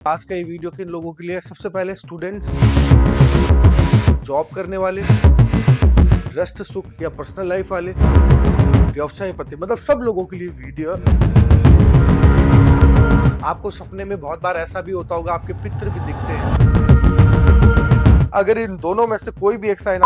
आज का ये वीडियो किन लोगों के लिए है? सबसे पहले स्टूडेंट्स, जॉब करने वाले, गृहस्थ सुख या पर्सनल लाइफ वाले, व्यवसाय पति, मतलब सब लोगों के लिए वीडियो। आपको सपने में बहुत बार ऐसा भी होता होगा, आपके पितृ भी दिखते हैं। अगर इन दोनों में से कोई भी एक साइन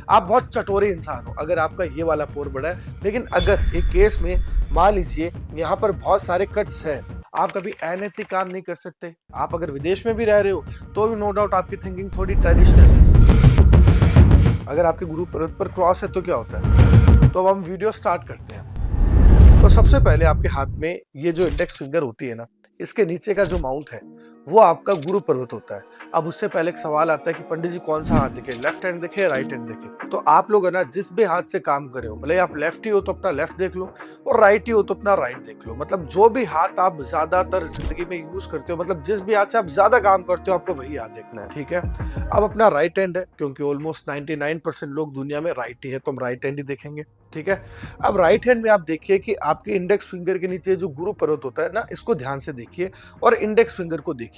आप बहुत चटोरे इंसान हो, अगर आपका ये वाला पोर बड़ा है। लेकिन अगर एक केस में मान लीजिए यहाँ पर बहुत सारे कट्स हैं, आप कभी अनैतिक काम नहीं कर सकते। आप अगर विदेश में भी रह रहे हो तो भी नो डाउट आपकी थिंकिंग थोड़ी ट्रेडिशनल है। अगर आपके गुरु पर क्रॉस है तो क्या होता है? तो अब हम वीडियो स्टार्ट करते हैं। तो सबसे पहले आपके हाथ में ये जो इंडेक्स फिंगर होती है ना, इसके नीचे का जो माउंट है वो आपका गुरु पर्वत होता है। अब उससे पहले एक सवाल आता है कि पंडित जी कौन सा हाथ दिखे, लेफ्ट हैंड दिखे या राइट हैंड दिखे? तो आप लोग है ना, जिस भी हाथ से काम करे हो, भले आप लेफ्ट ही हो तो अपना लेफ्ट देख लो और राइट ही हो तो अपना राइट देख लो। मतलब जो भी हाथ आप ज्यादातर जिंदगी में यूज करते हो, मतलब जिस भी हाथ से आप ज्यादा काम करते हो, आपको वही हाथ देखना है, ठीक है? अब अपना राइट हैंड है, क्योंकि ऑलमोस्ट 99% लोग दुनिया में राइट ही है, तो हम राइट हैंड ही देखेंगे, ठीक है? अब राइट हैंड में आप देखिए कि आपके इंडेक्स फिंगर के नीचे जो गुरु पर्वत होता है ना, इसको ध्यान से देखिए और इंडेक्स फिंगर को देखिए,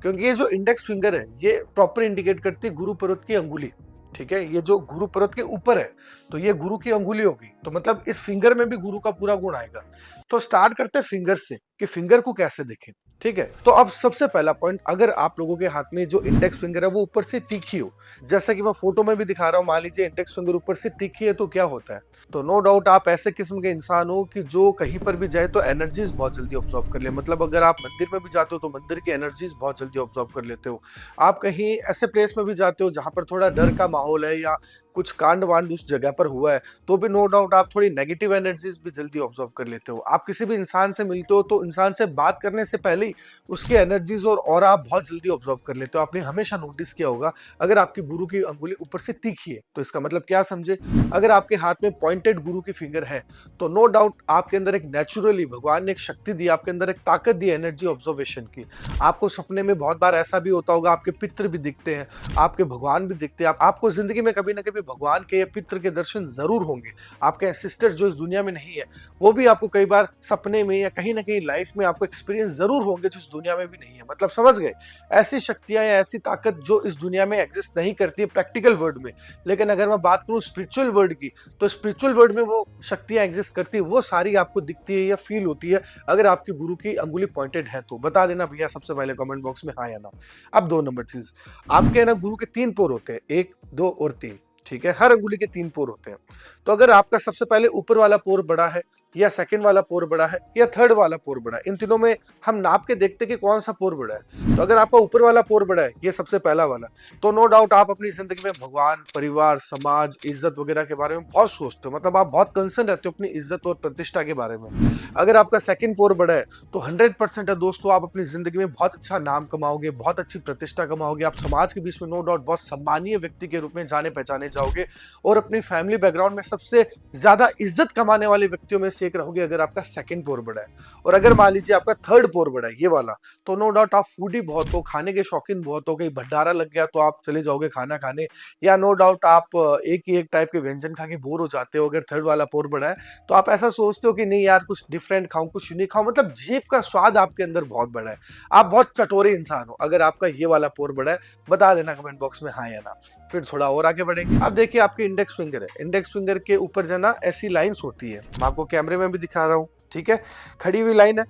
क्योंकि ये जो इंडेक्स फिंगर है ये प्रॉपर इंडिकेट करती है गुरु पर्वत की अंगुली, ठीक है? ये जो गुरु पर्वत के ऊपर है तो ये गुरु की अंगुली होगी, तो मतलब इस फिंगर में भी गुरु का पूरा गुण आएगा। तो स्टार्ट करते हैं फिंगर से कि फिंगर को कैसे देखें, ठीक है? तो अब सबसे पहला पॉइंट, अगर आप लोगों के हाथ में जो इंडेक्स फिंगर है वो ऊपर से तीखी हो, जैसा कि मैं फोटो में भी दिखा रहा हूं, मान लीजिए इंडेक्स फिंगर ऊपर से तीखी है, तो क्या होता है? तो नो डाउट आप ऐसे किस्म के इंसान हो कि जो कहीं पर भी जाए तो एनर्जीज बहुत जल्दी ऑब्जॉर्व कर ले। मतलब अगर आप मंदिर में भी जाते हो तो मंदिर की एनर्जीज बहुत जल्दी ऑब्जॉर्व कर लेते हो। आप कहीं ऐसे प्लेस में भी जाते हो जहां पर थोड़ा डर का माहौल है या कुछ कांड वांड उस जगह पर हुआ है, तो भी नो डाउट आप थोड़ी नेगेटिव एनर्जीज भी जल्दी ऑब्जॉर्व कर लेते हो। आप किसी भी इंसान से मिलते हो तो इंसान से बात करने से पहले ही उसकी एनर्जीज और ऑरा आप बहुत जल्दी ऑब्जॉर्व कर लेते हो। आपने हमेशा नोटिस किया होगा, अगर आपकी गुरु की अंगुली ऊपर से तीखी है तो इसका मतलब क्या समझे? अगर आपके हाथ में पॉइंटेड गुरु की फिंगर है तो नो डाउट आपके अंदर एक नेचुरली भगवान ने एक शक्ति दी, आपके अंदर एक ताकत दी एनर्जी ऑब्जर्वेशन की। आपको सपने में बहुत बार ऐसा भी होता होगा, आपके पितृ भी दिखते हैं, आपके भगवान भी दिखते हैं। आपको जिंदगी में कभी ना कभी भगवान के या पितृ के दर्शन जरूर होंगे। आपके सिस्टर जो इस दुनिया में नहीं है वो भी आपको कई बार सपने में या कहीं ना कहीं लाइफ में आपको एक्सपीरियंस जरूर होंगे जो इस दुनिया में भी नहीं है। मतलब समझ गए? ऐसी शक्तियां या ऐसी ताकत जो इस दुनिया में एग्जिस्ट नहीं करती है प्रैक्टिकल वर्ल्ड में, लेकिन अगर मैं बात करूं स्पिरिचुअल वर्ल्ड की, तो स्पिरिचुअल वर्ल्ड में वो शक्तियां एग्जिस्ट करती है, वो सारी आपको दिखती है या फील होती है अगर आपकी गुरु की अंगुली पॉइंटेड है तो। बता देना भैया सबसे पहले कमेंट बॉक्स में हाँ या ना। अब 2 नंबर चीज, आपके ना गुरु के 3 पोर होते हैं, 1, 2 और 3, ठीक है? हर अंगुली के 3 पोर होते हैं। तो अगर आपका सबसे पहले ऊपर वाला पोर बड़ा है या सेकंड वाला पोर बड़ा है या थर्ड वाला पोर बड़ा है, इन तीनों में हम नाप के देखते कि कौन सा पोर बड़ा है। तो अगर आपका ऊपर वाला पोर बड़ा है, ये सबसे पहला वाला, तो नो डाउट आप अपनी जिंदगी में भगवान, परिवार, समाज, इज्जत वगैरह के बारे में बहुत सोचते हो। मतलब आप बहुत कंसर्न रहते हो अपनी इज्जत और प्रतिष्ठा के बारे में। अगर आपका सेकंड पोर बड़ा है तो 100% है दोस्तों, आप अपनी जिंदगी में बहुत अच्छा नाम कमाओगे, बहुत अच्छी प्रतिष्ठा कमाओगे। आप समाज के बीच में नो डाउट बहुत सम्मानीय व्यक्ति के रूप में जाने पहचाने जाओगे और अपनी फैमिली बैकग्राउंड में सबसे ज्यादा इज्जत कमाने वाले व्यक्तियों में से एक रहोगे अगर आपका सेकंड पोर बड़ा है। और अगर मान लीजिए आपका थर्ड पोर बड़ा है, ये वाला, तो नो डाउट आप फूडी बहुत हो, खाने के शौकीन बहुत हो, कहीं भंडारा लग गया तो आप चले जाओगे खाना खाने, या नो डाउट आप एक ही एक टाइप के व्यंजन खा के बोर हो जाते हो। अगर थर्ड वाला पोर बड़ा है तो आप ऐसा सोचते हो कि नहीं यार कुछ डिफरेंट खाऊं, कुछ यूनिक खाऊं। मतलब जीभ का स्वाद आपके अंदर बहुत बड़ा है, आप बहुत चटोरे इंसान हो। अगर आपका ये वाला पोर बड़ा है, बता देना कमेंट बॉक्स में हाँ या ना। फिर थोड़ा और आगे बढ़ेंगे। अब देखिए आपके इंडेक्स फिंगर है, इंडेक्स फिंगर के ऊपर जो ना ऐसी लाइंस होती है, मैं आपको कैमरे में भी दिखा रहा हूँ, ठीक है? खड़ी हुई लाइन है।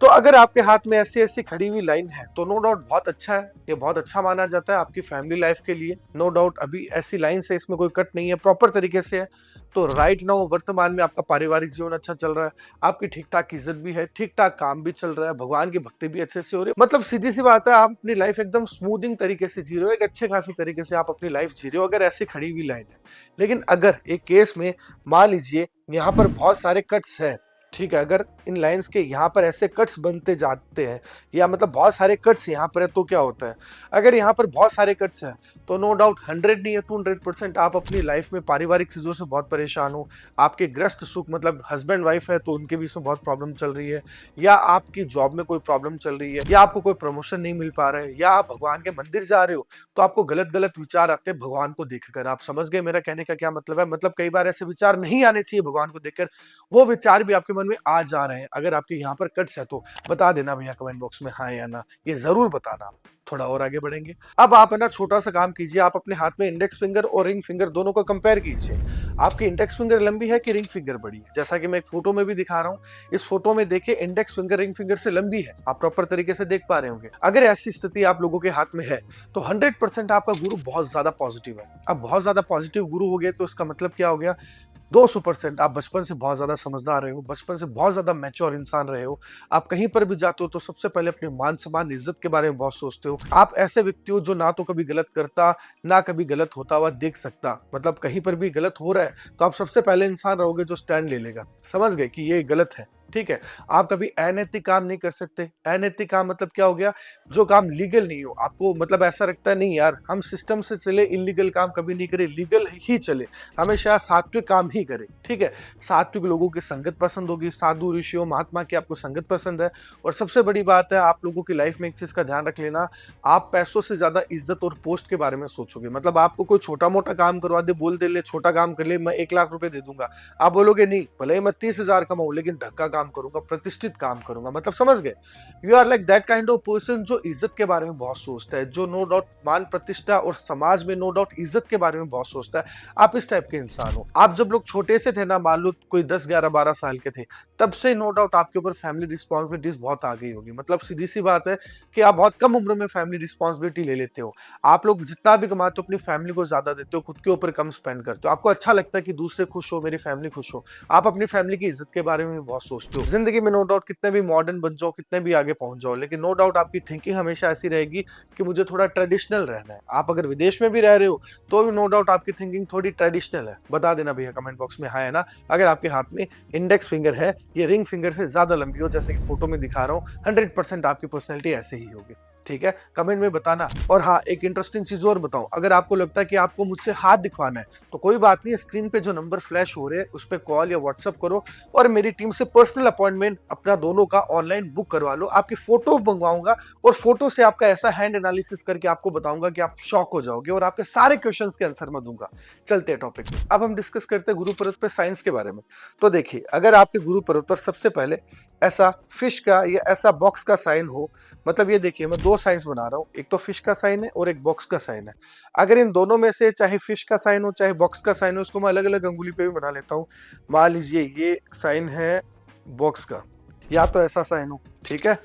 तो अगर आपके हाथ में ऐसी ऐसी खड़ी हुई लाइन है तो नो डाउट बहुत अच्छा है, ये बहुत अच्छा माना जाता है आपकी फैमिली लाइफ के लिए। नो डाउट अभी ऐसी लाइन से, इसमें कोई कट नहीं है, प्रॉपर तरीके से है। तो राइट नाउ वर्तमान में आपका पारिवारिक जीवन अच्छा चल रहा है, आपकी ठीक ठाक इज्जत भी है, ठीक ठाक काम भी चल रहा है, भगवान की भक्ति भी अच्छे से हो रही है। मतलब सीधी सी बात है, आप अपनी लाइफ एकदम स्मूथिंग तरीके से जी रहे हो, एक अच्छे खासे तरीके से आप अपनी लाइफ जी रहे हो अगर ऐसी खड़ी हुई लाइन है। लेकिन अगर एक केस में मान लीजिए यहाँ पर बहुत सारे कट्स हैं, ठीक है? अगर इन लाइंस के यहाँ पर ऐसे कट्स बनते जाते हैं या मतलब बहुत सारे कट्स यहाँ पर है, तो क्या होता है? अगर यहाँ पर बहुत सारे कट्स हैं तो नो डाउट 100 नहीं है 200% आप अपनी लाइफ में पारिवारिक चीजों से बहुत परेशान हो। आपके गृहस्थ सुख, मतलब हस्बैंड वाइफ है तो उनके बीच में बहुत प्रॉब्लम चल रही है, या आपकी जॉब में कोई प्रॉब्लम चल रही है, या आपको कोई प्रमोशन नहीं मिल पा रहा है, या आप भगवान के मंदिर जा रहे हो तो आपको गलत गलत विचार आते हैं भगवान को देखकर। आप समझ गए मेरा कहने का क्या मतलब है? मतलब कई बार ऐसे विचार नहीं आने चाहिए भगवान को देखकर, वो विचार भी आपके मन जीवन में आ जा रहे हैं, अगर आपके यहाँ पर कट्स है तो बता देना भैया कमेंट बॉक्स में हाँ या ना, ये जरूर बताना। थोड़ा और आगे बढ़ेंगे। अब आप है ना छोटा सा काम कीजिए, आप अपने हाथ में इंडेक्स फिंगर और रिंग फिंगर दोनों को कंपेयर कीजिए। आपकी इंडेक्स फिंगर लंबी है कि रिंग फिंगर बड़ी है? जैसा कि मैं एक फोटो में भी दिखा रहा हूँ, इस फोटो में देखिए इंडेक्स फिंगर रिंग फिंगर से लंबी है, आप प्रॉपर तरीके से देख पा रहे होंगे। अगर ऐसी स्थिति आप लोगों के हाथ में है तो 100% आपका गुरु बहुत ज्यादा पॉजिटिव है। अब बहुत ज्यादा पॉजिटिव गुरु हो गए तो इसका मतलब क्या हो गया? 200% आप बचपन से बहुत ज्यादा समझदार रहे हो, बचपन से बहुत ज्यादा मैच्योर इंसान रहे हो। आप कहीं पर भी जाते हो तो सबसे पहले अपने मान सम्मान इज्जत के बारे में बहुत सोचते हो। आप ऐसे व्यक्ति हो जो ना तो कभी गलत करता, ना कभी गलत होता हुआ देख सकता। मतलब कहीं पर भी गलत हो रहा है तो आप सबसे पहले इंसान रहोगे जो स्टैंड ले लेगा। समझ गए कि ये गलत है, ठीक है। आप कभी अनैतिक काम नहीं कर सकते। अनैतिक काम मतलब क्या हो गया? जो काम लीगल नहीं हो, आपको मतलब ऐसा लगता है नहीं यार हम सिस्टम से चले, इलीगल काम कभी नहीं करे, लीगल ही चले, हमेशा सात्विक काम ही करे, ठीक है। सात्विक लोगों की संगत पसंद होगी, साधु ऋषियों महात्मा की आपको संगत पसंद है। और सबसे बड़ी बात है, आप लोगों की लाइफ में एक चीज का ध्यान रख लेना, आप पैसों से ज्यादा इज्जत और पोस्ट के बारे में सोचोगे। मतलब आपको कोई छोटा मोटा काम करवा दे, बोल दे ले छोटा काम कर ले, मैं 1 लाख रुपए दे दूंगा, आप बोलोगे नहीं, भले ही मैं 30,000 कमाऊं लेकिन ढक्का काम करूंगा, प्रतिष्ठित काम करूंगा। मतलब समझ गए? You are like that kind of person जो इज्जत के बारे में बहुत सोचता है, जो नो डाउट मान प्रतिष्ठा और समाज में नो डाउट इज्जत के बारे में बहुत सोचता है। आप इस टाइप के इंसान हो। आप जब लोग छोटे से थे ना, मान लो कोई 10, 11, 12 साल के थे, तब से नो डाउट आपके ऊपर फैमिली रिस्पॉन्सिबिलिटीज बहुत आ गई होगी। मतलब सीधी सी बात है कि आप बहुत कम उम्र में फैमिली रिस्पॉन्सिबिलिटी ले लेते हो। आप लोग जितना भी कमाते हो अपनी फैमिली को ज्यादा देते हो, खुद के ऊपर कम स्पेंड करते हो। आपको अच्छा लगता है कि दूसरे खुश हो, मेरी फैमिली खुश हो। आप अपनी फैमिली की इज्जत के बारे में भी बहुत सोचते हो। जिंदगी में नो डाउट कितने भी मॉडर्न बन जाओ, कितने भी आगे पहुंच जाओ, लेकिन नो डाउट आपकी थिंकिंग हमेशा ऐसी रहेगी कि मुझे थोड़ा ट्रेडिशनल रहना है। आप अगर विदेश में भी रह रहे हो तो भी नो डाउट आपकी थिंकिंग थोड़ी ट्रेडिशनल है। बता देना भैया कमेंट बॉक्स में हाँ है ना, अगर आपके हाथ में इंडेक्स फिंगर है, ये रिंग फिंगर से ज्यादा लंबी हो, जैसे कि फोटो में दिखा रहा हूँ। 100% आपकी पर्सनैलिटी ऐसे ही होगी, ठीक है। कमेंट में बताना। और हाँ, एक इंटरेस्टिंग चीज और बताऊं, अगर आपको लगता है कि आपको मुझसे हाथ दिखवाना है तो कोई बात नहीं, स्क्रीन पे जो नंबर फ्लैश हो रहे हैं उस पर कॉल या व्हाट्सअप करो और मेरी टीम से पर्सनल अपॉइंटमेंट अपना दोनों का ऑनलाइन बुक करवा लो। आपकी फोटो मंगवाऊंगा और फोटो से आपका ऐसा हैंड एनालिसिस करके आपको बताऊंगा कि आप शॉक हो जाओगे और आपके सारे क्वेश्चन के आंसर मैं दूंगा। चलते हैं टॉपिक पे। अब हम डिस्कस करते हैं गुरु पर्वत पे साइंस के बारे में। तो देखिए, अगर आपके गुरु पर्वत पर सबसे पहले ऐसा फिश का या ऐसा बॉक्स का साइन हो, मतलब ये देखिए मैं 2 साइंस बना रहा हूँ, एक तो फिश का साइन है और एक बॉक्स का साइन है। अगर इन दोनों में से चाहे फिश का साइन हो चाहे बॉक्स का साइन हो, उसको मैं अलग अलग अंगुली पे भी बना लेता हूँ। मान लीजिए ये साइन है बॉक्स का, या तो ऐसा साइन हो, ठीक है,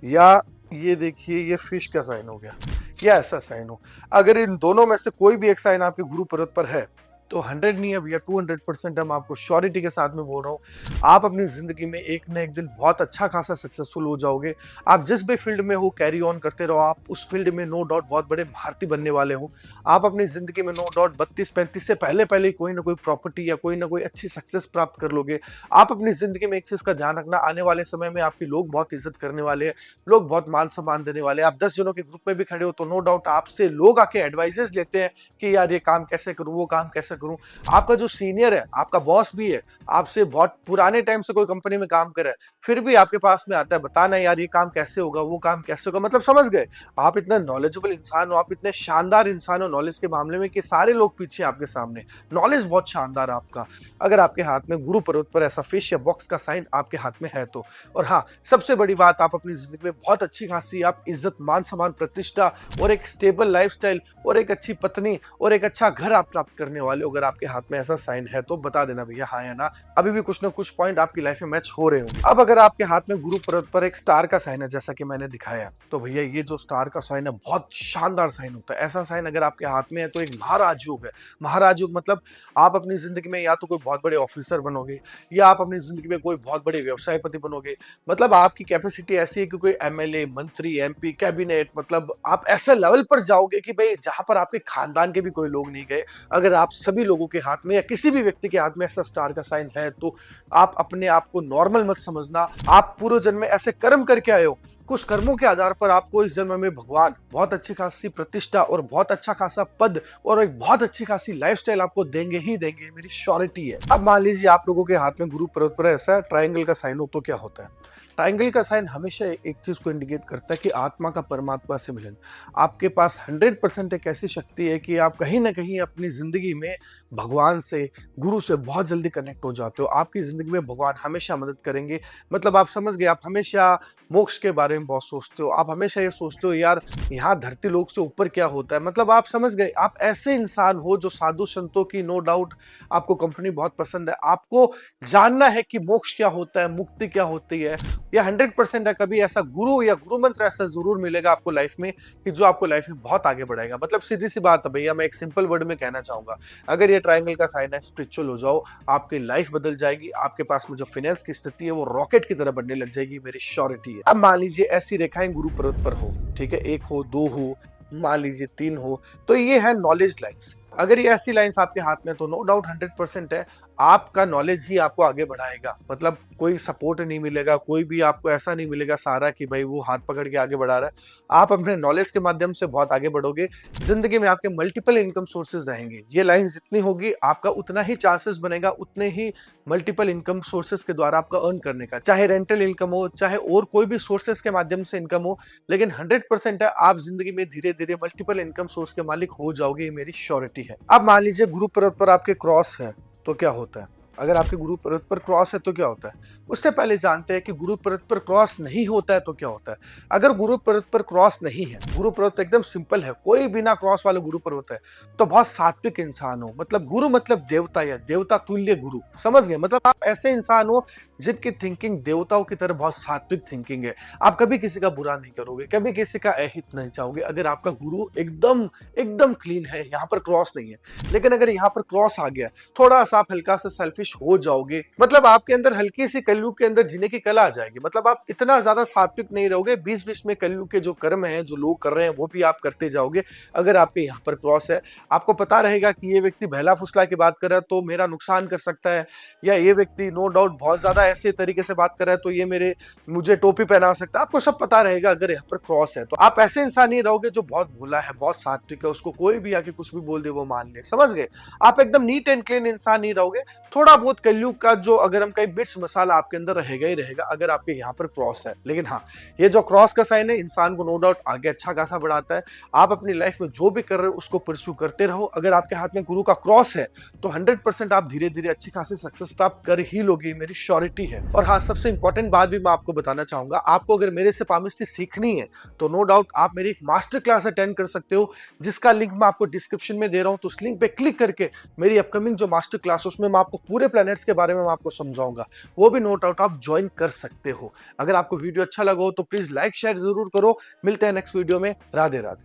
या ये देखिए ये फिश का साइन हो गया, या ऐसा साइन हो। अगर इन दोनों में से कोई भी एक साइन आपके गुरु पर्वत पर है तो 100 नहीं है भैया, 200% हम आपको श्योरिटी के साथ में बोल रहा हूँ, आप अपनी जिंदगी में एक न एक दिन बहुत अच्छा खासा सक्सेसफुल हो जाओगे। आप जिस भी फील्ड में हो कैरी ऑन करते रहो, आप उस फील्ड में नो डाउट बहुत बड़े महारथी बनने वाले हो। आप अपनी जिंदगी में नो डाउट 32-35 से पहले पहले कोई ना कोई प्रॉपर्टी या कोई ना कोई अच्छी सक्सेस प्राप्त कर लोगे। आप अपनी जिंदगी में एक चीज का ध्यान रखना, आने वाले समय में आपके लोग बहुत इज्जत करने वाले हैं, लोग बहुत मान सम्मान देने वाले हैं। आप 10 जनों के ग्रुप में भी खड़े हो तो नो डाउट आपसे लोग आके एडवाइजेस लेते हैं कि यार ये काम कैसे करूं, वो काम कैसे करूं। आपका जो सीनियर है, आपका बॉस भी है, आपसे बहुत पुराने टाइम से कोई कंपनी में काम कर रहा है, फिर भी आपके पास में आता है बताना यार ये काम कैसे होगा, वो काम कैसे होगा। मतलब समझ गए, आप इतना नॉलेजेबल इंसान हो, आप इतने शानदार इंसान हो नॉलेज के मामले में कि सारे लोग पीछे आपके सामने। नॉलेज बहुत शानदार है आपका, अगर आपके हाथ में गुरु पर्वत पर ऐसा फिश या बॉक्स का साइन आपके हाथ में है तो। और हाँ, सबसे बड़ी बात, आप अपनी जिंदगी में बहुत अच्छी खासी आप इज्जत मान सम्मान प्रतिष्ठा और एक स्टेबल लाइफस्टाइल और एक अच्छी पत्नी और एक अच्छा घर आप प्राप्त करने वाले हो। अगर आपके हाथ में ऐसा साइन है तो बता देना भैया हाँ या ना, अभी भी कुछ ना कुछ पॉइंट आपकी लाइफ में मैच हो रहे होंगे। अब अगर आपके हाथ में गुरु पर्वत पर एक स्टार का साइन है जैसा कि मैंने दिखाया, तो भैया ये जो स्टार का साइन है बहुत शानदार साइन होता है। ऐसा साइन अगर आपके हाथ में है तो एक महाराज योग है। महाराज योग मतलब आप अपनी जिंदगी में या तो कोई बहुत बड़े ऑफिसर बनोगे या आप अपनी जिंदगी में कोई बहुत बड़े व्यवसायपति बनोगे। मतलब आपकी कैपेसिटी ऐसी है कि कोई एमएलए, मंत्री, एमपी, कैबिनेट, मतलब आप ऐसे लेवल पर जाओगे कि भाई जहां पर आपके खानदान के भी कोई लोग नहीं गए। अगर आप सभी लोगों के हाथ में या किसी भी व्यक्ति के हाथ में ऐसा स्टार का साइन है तो आप अपने आप को नॉर्मल मत समझना। आप पूर्व जन्म में ऐसे कर्म करके आए हो, कुछ कर्मों के आधार पर आपको इस जन्म में भगवान बहुत अच्छी खासी प्रतिष्ठा और बहुत अच्छा खासा पद और एक बहुत अच्छी खासी लाइफस्टाइल आपको देंगे ही देंगे, मेरी श्योरिटी है। अब मान लीजिए आप लोगों के हाथ में गुरु पर्वत पर ऐसा ट्रायंगल का साइन हो तो क्या होता है? ट्रायंगल का साइन हमेशा एक चीज को इंडिकेट करता है कि आत्मा का परमात्मा से मिलन। आपके पास 100% एक ऐसी शक्ति है कि आप कहीं ना कहीं अपनी जिंदगी में भगवान से, गुरु से बहुत जल्दी कनेक्ट हो जाते हो। आपकी जिंदगी में भगवान हमेशा मदद करेंगे। मतलब आप समझ गए, आप हमेशा मोक्ष के बारे में बहुत सोचते हो। आप हमेशा ये सोचते हो यार यहाँ धरती लोक से ऊपर क्या होता है। मतलब आप समझ गए, आप ऐसे इंसान हो जो साधु संतों की नो डाउट आपको कंपनी बहुत पसंद है। आपको जानना है कि मोक्ष क्या होता है, मुक्ति क्या होती है। या 100% है, कभी ऐसा गुरु या गुरु मंत्र ऐसा जरूर मिलेगा आपको लाइफ में कि जो आपको लाइफ में बहुत आगे बढ़ाएगा। मतलब सीधी सी बात है भैया, मैं एक सिंपल वर्ड में कहना चाहूंगा, अगर ये ट्रायंगल का साइन है, स्पिरिचुअल हो जाओ, आपकी लाइफ बदल जाएगी। आपके पास में जो फाइनेंस की स्थिति है वो रॉकेट की तरह बढ़ने लग जाएगी, मेरी श्योरिटी है। अब मान लीजिए ऐसी रेखाएं गुरु पर्वत पर हो, ठीक है, 1 हो, 2 हो, मान लीजिए 3 हो, तो ये है नॉलेज लाइंस। अगर ये ऐसी लाइंस आपके हाथ में, तो नो डाउट 100% है आपका नॉलेज ही आपको आगे बढ़ाएगा। मतलब कोई सपोर्ट नहीं मिलेगा, कोई भी आपको ऐसा नहीं मिलेगा सारा कि भाई वो हाथ पकड़ के आगे बढ़ा रहा है। आप अपने नॉलेज के माध्यम से बहुत आगे बढ़ोगे। जिंदगी में आपके मल्टीपल इनकम सोर्सेज रहेंगे। ये लाइन जितनी होगी आपका उतना ही चांसेस बनेगा, उतने ही मल्टीपल इनकम सोर्सेज के द्वारा आपका अर्न करने का, चाहे रेंटल इनकम हो, चाहे और कोई भी सोर्सेज के माध्यम से इनकम हो। लेकिन 100% है आप जिंदगी में धीरे धीरे मल्टीपल इनकम सोर्स के मालिक हो जाओगे, ये मेरी श्योरिटी है। अब मान लीजिए गुरु पर्वत पर आपके क्रॉस है, तो क्या होता है। अगर आपके गुरु पर्वत पर क्रॉस है तो क्या होता है। उससे पहले जानते हैं कि गुरु पर्वत पर क्रॉस नहीं होता है तो क्या होता है। अगर गुरु पर्वत पर क्रॉस नहीं है, गुरु पर्वत एकदम सिंपल है, कोई बिना क्रॉस वाला गुरु पर्वत है, तो बहुत सात्विक इंसान हो। मतलब गुरु मतलब देवता या देवता तुल्य गुरु, समझ गए। मतलब आप ऐसे इंसान हो जिनकी थिंकिंग देवताओं की तरह बहुत सात्विक थिंकिंग है। आप कभी किसी का बुरा नहीं करोगे, कभी किसी का अहित नहीं चाहोगे। अगर आपका गुरु एकदम एकदम क्लीन है, यहाँ पर क्रॉस नहीं है। लेकिन अगर यहाँ पर क्रॉस आ गया, थोड़ा सा आप हल्का सा सेल्फिश हो जाओगे। मतलब आपके अंदर हल्की सी कलयुग के अंदर जीने की कला आ जाएगी। मतलब आप इतना ज्यादा सात्विक नहीं रहोगे। 20-20 में कलयुग के जो कर्म है, जो लोग कर रहे हैं, वो भी आप करते जाओगे। अगर आपके यहाँ पर क्रॉस है, आपको पता रहेगा कि ये व्यक्ति बहला फुसला की बात कर रहा है तो मेरा नुकसान कर सकता है, या ये व्यक्ति नो डाउट बहुत ज्यादा ऐसे तरीके से बात कर रहा है तो ये मुझे टोपी पहना सकता है। आपको सब पता रहेगा अगर यहाँ पर क्रॉस है। तो आप ऐसे इंसान नहीं रहोगे जो बहुत भोला है, बहुत सात्विक है, उसको कोई भी आके कुछ भी बोल दे वो मान ले, समझ गए। आप एकदम नीट एंड क्लीन इंसान नहीं रहोगे। थोड़ा बहुत कलयुग का जो अगर हम कहीं बिट्स मसाला आपके अंदर रहेगा ही रहेगा अगर आपके यहाँ पर क्रॉस है। लेकिन हाँ, ये जो क्रॉस का साइन है इंसान को नो डाउट आगे अच्छा खासा बढ़ाता है। आप अपनी लाइफ में जो भी कर रहे हो उसको परस्यू करते रहो। अगर आपके हाथ में गुरु का क्रॉस है तो 100% आप धीरे धीरे अच्छी खासी सक्सेस प्राप्त कर ही लोगे, मेरी श्योरिटी है। और हाँ, सबसे इंपॉर्टेंट बात भी मैं आपको बताना चाहूंगा, आपको अगर मेरे से पामिस्ट्री सीखनी है तो नो डाउट आप मेरी एक मास्टर क्लास अटेंड कर सकते हो, जिसका लिंक मैं आपको डिस्क्रिप्शन में दे रहा हूं। तो उस लिंक पे क्लिक करके मेरी अपकमिंग जो मास्टर क्लास उसमें मैं आपको पूरे प्लैनेट्स के बारे में मैं आपको समझाऊंगा, वो भी नो डाउट आप ज्वाइन कर सकते हो। अगर आपको वीडियो अच्छा लगा हो तो प्लीज लाइक शेयर जरूर करो। मिलते हैं नेक्स्ट वीडियो में। राधे राधे।